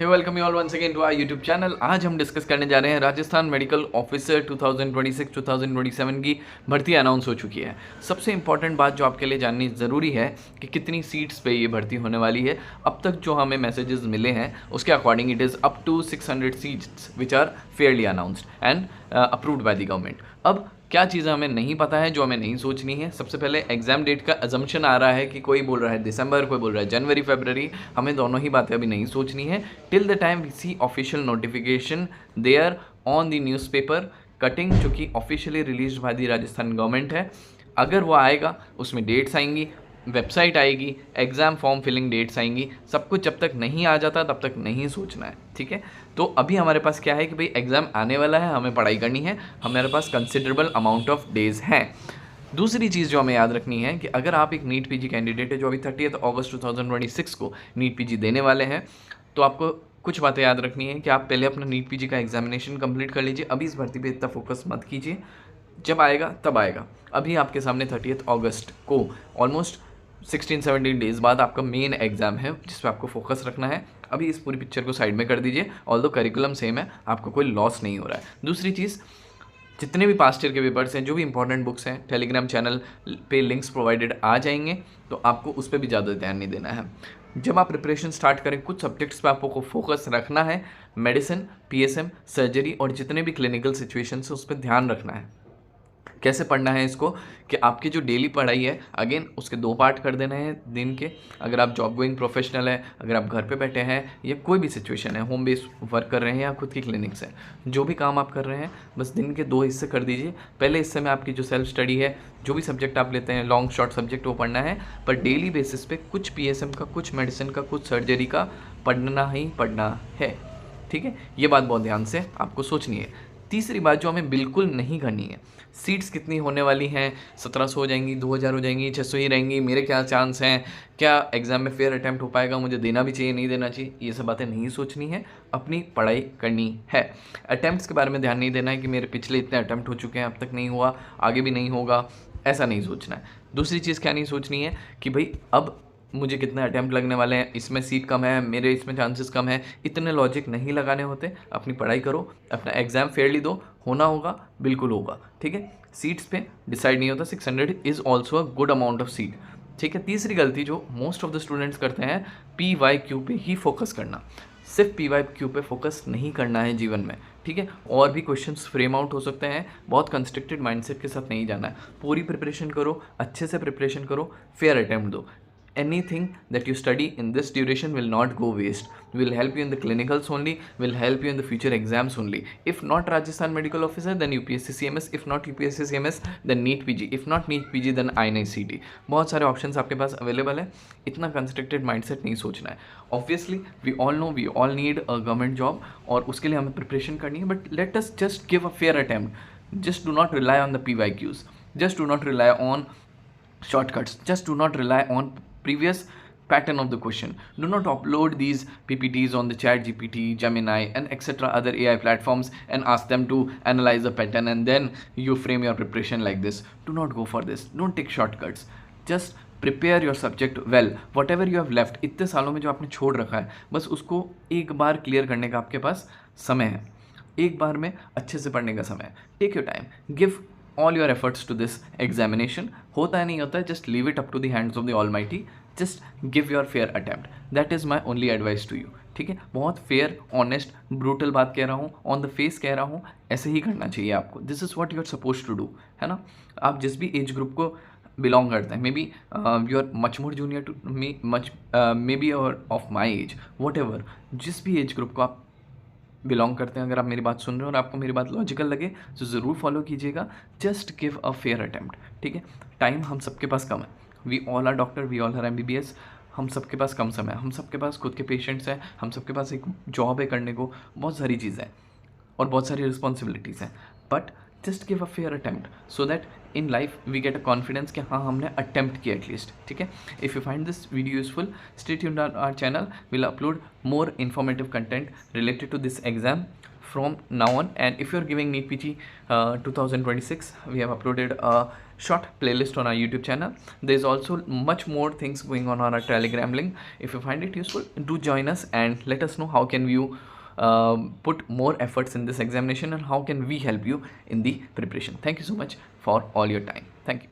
Hey welcome you all once again to our YouTube channel. आज हम discuss करने जा रहे हैं राजस्थान मेडिकल ऑफिसर 2026-2027 की भर्ती अनाउंस हो चुकी है। सबसे इंपॉर्टेंट बात जो आपके लिए जाननी ज़रूरी है कि कितनी सीट्स पे ये भर्ती होने वाली है। अब तक जो हमें मैसेजेस मिले हैं उसके according it is up to 600 seats which are fairly announced and approved by the government. अब क्या चीज़ें हमें नहीं पता है, जो हमें नहीं सोचनी है। सबसे पहले एग्जाम डेट का अजम्पशन आ रहा है कि कोई बोल रहा है दिसंबर, कोई बोल रहा है जनवरी फरवरी। हमें दोनों ही बातें अभी नहीं सोचनी है till the time we see official notification there on the newspaper cutting, जो कि officially release by the Rajasthan government है। अगर वो आएगा उसमें डेट्स आएंगी, वेबसाइट आएगी, एग्ज़ाम फॉर्म फिलिंग डेट्स आएंगी। सब कुछ जब तक नहीं आ जाता तब तक नहीं सोचना है, ठीक है। तो अभी हमारे पास क्या है कि भाई एग्ज़ाम आने वाला है, हमें पढ़ाई करनी है, हमारे पास कंसिडरेबल अमाउंट ऑफ डेज़ हैं। दूसरी चीज़ जो हमें याद रखनी है कि अगर आप एक नीट पीजी कैंडिडेट है जो अभी 30 अगस्त 2026 को नीट पीजी देने वाले हैं, तो आपको कुछ बातें याद रखनी है कि आप पहले अपना नीट पीजी का एग्जामिनेशन कंप्लीट कर लीजिए। अभी इस भर्ती पे इतना फोकस मत कीजिए, जब आएगा तब आएगा। अभी आपके सामने 30 अगस्त को ऑलमोस्ट 16-17 डेज़ बाद आपका मेन एग्ज़ाम है जिस पर आपको फोकस रखना है। अभी इस पूरी पिक्चर को साइड में कर दीजिए। ऑल्दो करिकुलम सेम है, आपको कोई लॉस नहीं हो रहा है। दूसरी चीज़, जितने भी पास्ट ईयर के पेपर्स हैं, जो भी इंपॉर्टेंट बुक्स हैं, टेलीग्राम चैनल पे लिंक्स प्रोवाइडेड आ जाएंगे, तो आपको उस पर भी ज़्यादा ध्यान नहीं देना है। जब आप प्रिपरेशन स्टार्ट करें, कुछ सब्जेक्ट्स पे आपको फोकस रखना है। मेडिसिन, पीएसएम, सर्जरी और जितने भी क्लिनिकल सिचुएशंस हैं उस पर ध्यान रखना है। कैसे पढ़ना है इसको कि आपकी जो डेली पढ़ाई है, अगेन उसके 2 पार्ट कर देने हैं दिन के। अगर आप जॉब गोइंग प्रोफेशनल है, अगर आप घर पे बैठे हैं या कोई भी सिचुएशन है, होम बेस्ड वर्क कर रहे हैं या खुद की क्लिनिक्स है, जो भी काम आप कर रहे हैं बस दिन के 2 हिस्से कर दीजिए। पहले हिस्से में आपकी जो सेल्फ स्टडी है, जो भी सब्जेक्ट आप लेते हैं, लॉन्ग शॉर्ट सब्जेक्ट वो पढ़ना है, पर डेली बेसिस पे कुछ पीएसएम का, कुछ मेडिसिन का, कुछ सर्जरी का पढ़ना ही पढ़ना है, ठीक है। ये बात बहुत ध्यान से आपको सोचनी है। तीसरी बात जो हमें बिल्कुल नहीं करनी है, सीट्स कितनी होने वाली हैं, 1700 हो जाएंगी, 2000 हो जाएंगी, 600 ही रहेंगी, मेरे क्या चांस हैं, क्या एग्ज़ाम में फेयर अटैम्प्ट हो पाएगा, मुझे देना भी चाहिए नहीं देना चाहिए, ये सब बातें नहीं सोचनी है। अपनी पढ़ाई करनी है। अटैम्प्ट्स के बारे में ध्यान नहीं देना है कि मेरे पिछले इतने अटैम्प्ट हो चुके हैं, अब तक नहीं हुआ, आगे भी नहीं होगा, ऐसा नहीं सोचना है। दूसरी चीज़ क्या नहीं सोचनी है कि भाई अब मुझे कितने अटैम्प्ट लगने वाले हैं, इसमें सीट कम है, मेरे इसमें चांसेस कम है, इतने लॉजिक नहीं लगाने होते। अपनी पढ़ाई करो, अपना एग्ज़ाम फेयरली दो, होना होगा, बिल्कुल होगा, ठीक है। सीट्स पे डिसाइड नहीं होता, 600 is also a good amount of seat, ठीक है। तीसरी गलती जो मोस्ट ऑफ द स्टूडेंट्स करते हैं, PYQ पे ही फोकस करना। सिर्फ PYQ पे फोकस नहीं करना है जीवन में, ठीक है। और भी क्वेश्चंस फ्रेम आउट हो सकते हैं, बहुत कंस्ट्रक्टेड माइंडसेट के साथ नहीं जाना है। पूरी प्रिपरेशन करो, अच्छे से प्रिपरेशन करो, फेयर अटैम्प्ट दो। Anything that you study in this duration will not go waste, will help you in the clinicals only, will help you in the future exams only. If not Rajasthan medical officer, then UPSC CMS, if not UPSC CMS, then NEET PG, if not NEET PG, then INICT। बहुत सारे options आपके पास available है, इतना constructed mindset नहीं सोचना है। Obviously we all know, we all need a government job और उसके लिए हमें प्रिपरेशन करनी है, but let us just give a fair attempt. Just do not rely on the PYQs, just do not rely on shortcuts, just do not rely on previous pattern of the question. Do not upload these PPTs on the ChatGPT, Gemini and etc other AI platforms and ask them to analyze the pattern and then you frame your preparation like this. Do not go for this, don't take shortcuts, just prepare your subject well. Whatever you have left, इतने सालों में जो आपने छोड़ रखा है, बस उसको एक बार क्लियर करने का आपके पास समय है, एक बार में अच्छे से पढ़ने का समय है। Take your time, give all your efforts to this examination। होता है नहीं होता है, just leave it up to the hands of the almighty, just give your fair attempt, that is my only advice to you, ठीक है। बहुत fair, honest, brutal बात कह रहा हूँ, ऑन द फेस कह रहा हूँ, ऐसे ही करना चाहिए आपको। This is what you are suppose to do, है ना। आप जिस भी एज ग्रुप को बिलोंग करते हैं, maybe you are much more junior to me, much maybe or of my age, whatever, जिस भी एज ग्रुप को आप बिलोंग करते हैं, अगर आप मेरी बात सुन रहे हो और आपको मेरी बात लॉजिकल लगे तो ज़रूर फॉलो कीजिएगा। Just give a fair attempt, ठीक है। टाइम हम सबके पास कम है, we all are doctor, we all are MBBS, हम सबके पास कम समय है, हम सबके पास खुद के पेशेंट्स हैं, हम सबके पास एक जॉब है करने को, बहुत सारी चीज़ें हैं और बहुत सारी रिस्पॉन्सिबिलिटीज़ हैं, but just give a fair attempt so that in life we get a confidence कि हाँ हमने अटैम्प्ट किया एटलीस्ट, ठीक है। If you find this video useful, stay tuned on our channel, we'll upload more informative content related to this exam from now on। and if you're giving NEET PG 2026, we have uploaded a short playlist on our YouTube channel. There's also much more things going on our Telegram link. If you find it useful, do join us and let us know how can you put more efforts in this examination and how can we help you in the preparation. Thank you so much for all your time. Thank you.